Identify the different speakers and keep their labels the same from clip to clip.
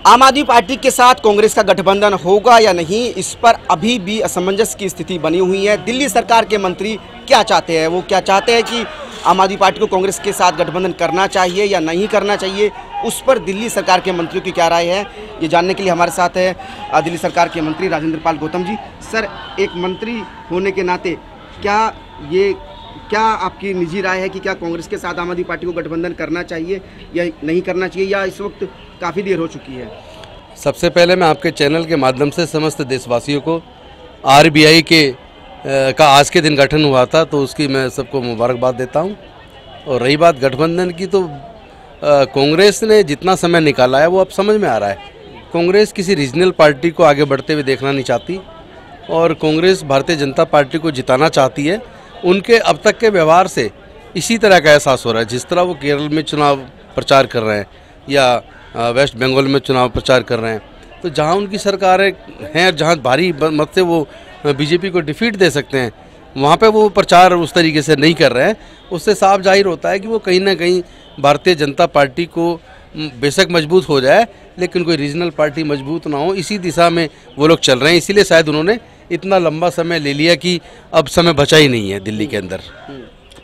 Speaker 1: आम आदमी पार्टी के साथ कांग्रेस का गठबंधन होगा या नहीं, इस पर अभी भी असमंजस की स्थिति बनी हुई है। दिल्ली सरकार के मंत्री क्या चाहते हैं? वो क्या चाहते हैं कि आम आदमी पार्टी को कांग्रेस के साथ गठबंधन करना चाहिए या नहीं करना चाहिए, उस पर दिल्ली सरकार के मंत्रियों की क्या राय है, ये जानने के लिए हमारे साथ है दिल्ली सरकार के मंत्री राजेंद्र पाल गौतम जी। सर, एक मंत्री होने के नाते क्या आपकी निजी राय है कि क्या कांग्रेस के साथ आम आदमी पार्टी को गठबंधन करना चाहिए या नहीं करना चाहिए, या इस वक्त काफ़ी देर हो चुकी है?
Speaker 2: सबसे पहले मैं आपके चैनल के माध्यम से समस्त देशवासियों को आरबीआई का आज के दिन गठन हुआ था, तो उसकी मैं सबको मुबारकबाद देता हूं। और रही बात गठबंधन की, तो कांग्रेस ने जितना समय निकाला है वो अब समझ में आ रहा है। कांग्रेस किसी रीजनल पार्टी को आगे बढ़ते हुए देखना नहीं चाहती और कांग्रेस भारतीय जनता पार्टी को जिताना चाहती है। उनके अब तक के व्यवहार से इसी तरह का एहसास हो रहा है। जिस तरह वो केरल में चुनाव प्रचार कर रहे हैं या वेस्ट बंगाल में चुनाव प्रचार कर रहे हैं, तो जहां उनकी सरकारें हैं, जहां भारी मत से वो बीजेपी को डिफीट दे सकते हैं, वहां पे वो प्रचार उस तरीके से नहीं कर रहे हैं। उससे साफ जाहिर होता है कि वो कहीं ना कहीं भारतीय जनता पार्टी को बेशक मजबूत हो जाए, लेकिन कोई रीजनल पार्टी मजबूत ना हो, इसी दिशा में वो लोग चल रहे हैं। इसीलिए शायद उन्होंने इतना लंबा समय ले लिया कि अब समय बचा ही नहीं है दिल्ली के अंदर।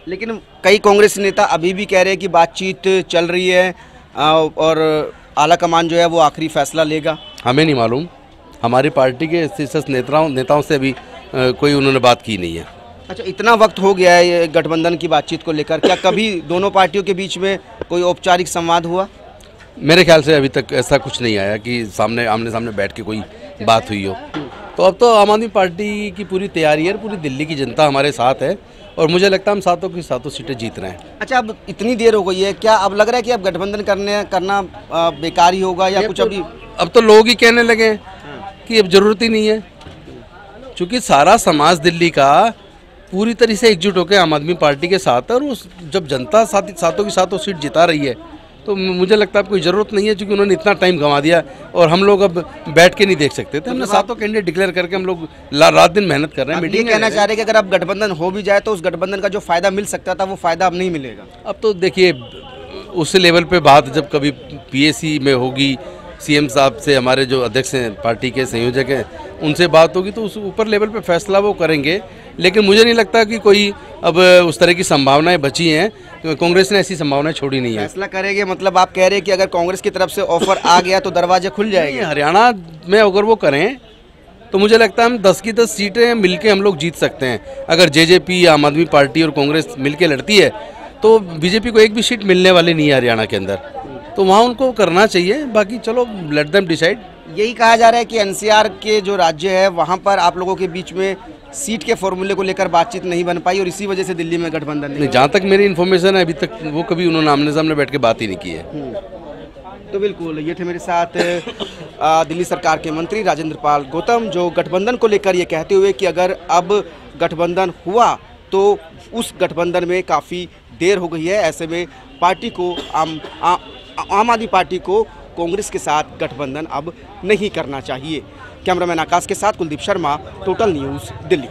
Speaker 1: लेकिन कई कांग्रेस नेता अभी भी कह रहे हैं कि बातचीत चल रही है और आला कमान जो है वो आखिरी फैसला लेगा।
Speaker 2: हमें नहीं मालूम, हमारी पार्टी के शीर्ष नेताओं से अभी कोई उन्होंने बात की नहीं है।
Speaker 1: अच्छा, इतना वक्त हो गया है ये गठबंधन की बातचीत को लेकर, क्या कभी दोनों पार्टियों के बीच में कोई औपचारिक संवाद हुआ?
Speaker 2: मेरे ख्याल से अभी तक ऐसा कुछ नहीं आया कि आमने सामने बैठ के कोई बात हुई हो। तो अब तो आम आदमी पार्टी की पूरी तैयारी है, पूरी दिल्ली की जनता हमारे साथ है और मुझे लगता है हम सातों की सातों सीटें जीत रहे हैं।
Speaker 1: अच्छा, अब इतनी देर हो गई है, क्या अब लग रहा है कि अब गठबंधन करना बेकार ही होगा या कुछ? अभी
Speaker 2: अब तो लोग ही कहने लगे कि अब जरूरत ही नहीं है, क्योंकि सारा समाज दिल्ली का पूरी तरह से एकजुट होकर आम आदमी पार्टी के साथ है। और जब जनता सातों की सातों सीट जिता रही है, तो मुझे लगता है कोई ज़रूरत नहीं है, क्योंकि उन्होंने इतना टाइम गंवा दिया और हम लोग अब बैठ के नहीं देख सकते थे। हमने सातों कैंडिडेट डिक्लेयर करके हम लोग रात दिन मेहनत कर रहे हैं।
Speaker 1: मीटिंग कहना चाह रहे हैं कि अगर अब गठबंधन हो भी जाए तो उस गठबंधन का जो फायदा मिल सकता था वो फायदा अब नहीं मिलेगा। अब
Speaker 2: तो देखिए, उस लेवल पे बात जब कभी पीएसी में होगी, सीएम साहब से, हमारे जो अध्यक्ष हैं पार्टी के संयोजक हैं, उनसे बात होगी तो उस ऊपर लेवल पे फैसला वो करेंगे। लेकिन मुझे नहीं लगता कि कोई अब उस तरह की संभावनाएं बची हैं, कांग्रेस ने ऐसी संभावनाएं छोड़ी नहीं है।
Speaker 1: फैसला करेंगे मतलब आप कह रहे हैं कि अगर कांग्रेस की तरफ से ऑफर आ गया तो दरवाजे खुल जाएंगे?
Speaker 2: हरियाणा में अगर वो करें तो मुझे लगता है हम 10 की 10 सीटें मिलके हम लोग जीत सकते हैं। अगर जेजेपी, आम आदमी पार्टी और कांग्रेस मिलके लड़ती है तो बीजेपी को एक भी सीट मिलने वाली नहीं है हरियाणा के अंदर, तो वहाँ उनको करना चाहिए। बाकी चलो, लेट देम डिसाइड।
Speaker 1: यही कहा जा रहा है कि एनसीआर के जो राज्य है वहाँ पर आप लोगों के बीच में सीट के फॉर्मूले को लेकर बातचीत नहीं बन पाई और इसी वजह से दिल्ली में गठबंधन नहीं।
Speaker 2: जहाँ तक मेरी इन्फॉर्मेशन है, अभी तक वो कभी उन्होंने आमने सामने बैठ के बात ही नहीं की है।
Speaker 1: तो बिल्कुल, ये थे मेरे साथ दिल्ली सरकार के मंत्री राजेंद्र पाल गौतम, जो गठबंधन को लेकर ये कहते हुए कि अगर अब गठबंधन हुआ तो उस गठबंधन में काफ़ी देर हो गई है, ऐसे में पार्टी को आम आदमी पार्टी को कांग्रेस के साथ गठबंधन अब नहीं करना चाहिए। कैमरामैन आकाश के साथ कुलदीप शर्मा, टोटल न्यूज़, दिल्ली।